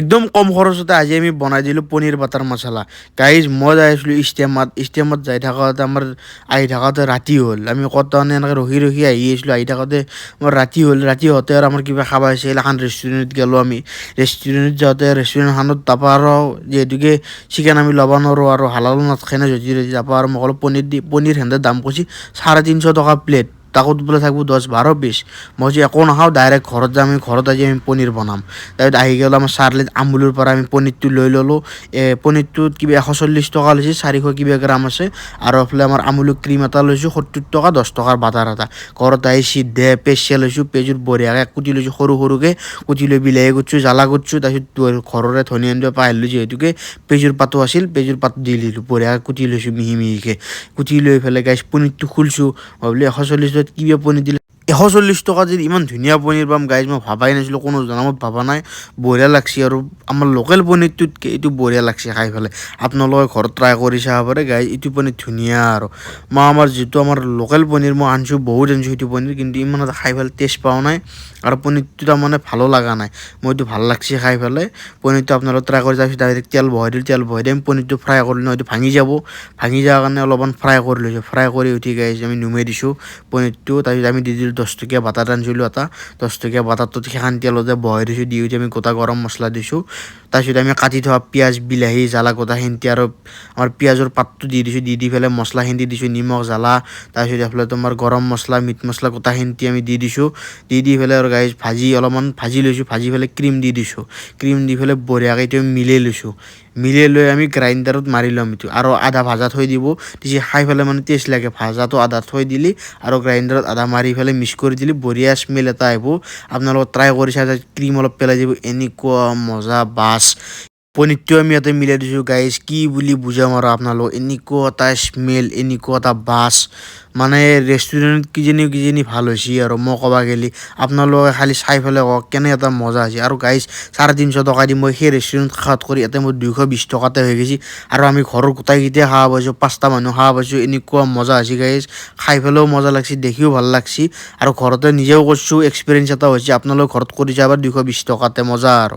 একদম কম খৰচতে আজি আমি বনাই দিলোঁ পনীৰ বাটাৰ মছলা। গাইজ মই যাই আছিলোঁ ষ্টেমত যাই থাকোঁতে আমাৰ আহি থাকোঁতে ৰাতি হ'ল। আমি ক'ত তাৰমানে এনেকৈ ৰখি ৰখি আহি আছিলোঁ, আহি থাকোঁতে আমাৰ ৰাতি হ'ল। ৰাতি হওঁতে আৰু আমাৰ কিবা খাব আহিছিল, এখন ৰেষ্টুৰেণ্টত গ'লোঁ আমি। ৰেষ্টুৰেণ্টত যাওঁতে ৰেষ্টুৰেণ্টখনত তাৰপৰা আৰু যিহেতুকে চিকেন আমি ল'ব নোৱাৰোঁ আৰু হালালো নাথাকে যদি তাৰপৰা আৰু মই ক'লোঁ পনীৰ সিহঁতে দাম কৈছে 350 টকা প্লেট। তাকো বোলে থাকিব 10-12 পিচ। মই কৈছোঁ একো নাখাওঁ, ডাইৰেক্ট ঘৰত যাম, ঘৰত আজি আমি পনীৰ বনাম। তাৰপিছত আহি গ'লোঁ আমাৰ চাৰ্লিত আমুলৰ পৰা আমি পনীৰটো লৈ ল'লোঁ। পনীৰটোত কিবা 140 টকা লৈছে, 400 কিবা গ্ৰাম আছে। আৰু এইফালে আমাৰ আমুলৰ ক্ৰীম এটা লৈছোঁ 70 টকা, 10 টকাৰ বাটাৰ এটা। ঘৰত আহি চিধে পেষ্ট লৈছোঁ, পেজত বঢ়িয়াকৈ কুটি লৈছোঁ সৰু সৰুকৈ। কুটি লৈ বিলাহী কুটছোঁ, জ্বালা কুটছোঁ, তাৰপিছত ঘৰৰে ধনিয়া আনিব পাৰিলোঁ যিহেতুকে পেজুৰ পাতো আছিল, পেজুৰ পাত দি দিলোঁ, বঢ়িয়াকৈ কুটি লৈছোঁ মিহি মিহিকৈ। কুটি লৈ পেলাই গাইছ পনীৰটো খুলিছোঁ, ভাবিলোঁ 140 টকাত কিবা পনীৰ দিলে। 140 টকা যদি ইমান ধুনীয়া পনীৰ পাম গাইজ, মই ভাবাই নাছিলোঁ, কোনো জনামত ভাবা নাই। বঢ়িয়া লাগছে আৰু আমাৰ লোকেল পনীৰটোতকৈ এইটো বঢ়িয়া লাগছে খাই পেলাই। আপোনালোকে ঘৰত ট্ৰাই কৰি চাব পাৰে গাইজ, এইটো পনীৰ ধুনীয়া আৰু মই আমাৰ যিটো আমাৰ লোকেল পনীৰ মই আনিছোঁ, বহুত আনিছোঁ সেইটো পনীৰ, কিন্তু ইমান এটা খাই পেলাই টেষ্ট পোৱা নাই। আৰু পনীৰটো তাৰমানে ভালো লগা নাই। মইতো ভাল লাগছে খাই পেলাই পনীৰটো। আপোনালোকে ট্ৰাই কৰি তাৰপিছত ডাইৰেক্ট তেল বহাই দিলোঁ, তেল বহাই দি আমি পনীৰটো ফ্ৰাই কৰিলোঁ, নহয়তো ভাঙি যাব। ভাঙি যোৱাৰ কাৰণে অলপমান ফ্ৰাই কৰি লৈছোঁ। ফ্ৰাই কৰি উঠি গাইজ আমি নুমাই দিছোঁ পনীৰটো। তাৰপিছত আমি দি দিলোঁ 10 টকীয়া বাটাৰ আনিছিলোঁ এটা, 10 টকীয়া বাটাৰটোত সেইখন তেলতে বহাই দিছোঁ। দি উঠি আমি গোটা গৰম মছলা দিছোঁ। তাৰপিছত আমি কাটি থোৱা পিঁয়াজ, বিলাহী, জ্বালা গোটাখিনি আৰু আমাৰ পিঁয়াজৰ পাতটো দি দিছোঁ। দি পেলাই মছলাখিনি দি দিছোঁ, নিমখ, জ্বালা, তাৰপিছত এইফালে তোমাৰ গৰম মছলা, মিট মছলা গোটাখিনি আমি দি দিছোঁ। দি পেলাই আৰু গাইজ অলপমান ভাজি লৈছোঁ। ভাজি পেলাই ক্ৰীম দি দিছোঁ। ক্ৰীম দি পেলাই বঢ়িয়াকৈ এইটো মিলাই লৈছোঁ। মিলাই লৈ আমি গ্ৰাইণ্ডাৰত মাৰি ল'ম এইটো, আৰু আধা ভাজা থৈ দিব, তেতিয়া খাই পেলাই মানে টেষ্ট লাগে। ভাজাটো আধা থৈ দিলি আৰু গ্ৰাইণ্ডাৰত আধা মাৰি পেলাই মিক্স কৰি দিলি বঢ়িয়া স্মেল এটা আহিব। আপোনালোকে ট্ৰাই কৰি চাই, ক্ৰীম অলপ পেলাই দিব, এনেকুৱা মজা বাছ। পনীৰটো আমি ইয়াতে মিলাই দিছোঁ গাইজ, কি বুলি বুজাম আৰু আপোনালোক, এনেকুৱা এটা স্মেল, এনেকুৱা এটা বাছ, মানে ৰেষ্টুৰেণ্টত কিজানি ভাল হৈছে আৰু মই ক'ব গ'লে। আপোনালোকে খালি চাই পেলাই কওক কেনে এটা মজা হৈছে। আৰু গাইজ 350 টকা দি মই সেই ৰেষ্টুৰেণ্ট খাৱাত কৰি ইয়াতে মোৰ 220 টকাতে হৈ গৈছে। আৰু আমি ঘৰৰ গোটেইকেইটাই খাব পাইছোঁ, 5টা মানুহ খাব পাইছোঁ। এনেকুৱা মজা হৈছে গাইজ, খাই পেলাইও মজা লাগছে, দেখিও ভাল লাগছে। আৰু ঘৰতে নিজেও কৰিছোঁ, এক্সপিৰিয়েঞ্চ এটা হৈছে। আপোনালোকে ঘৰত কৰি চাব 220 টকাতে মজা আৰু।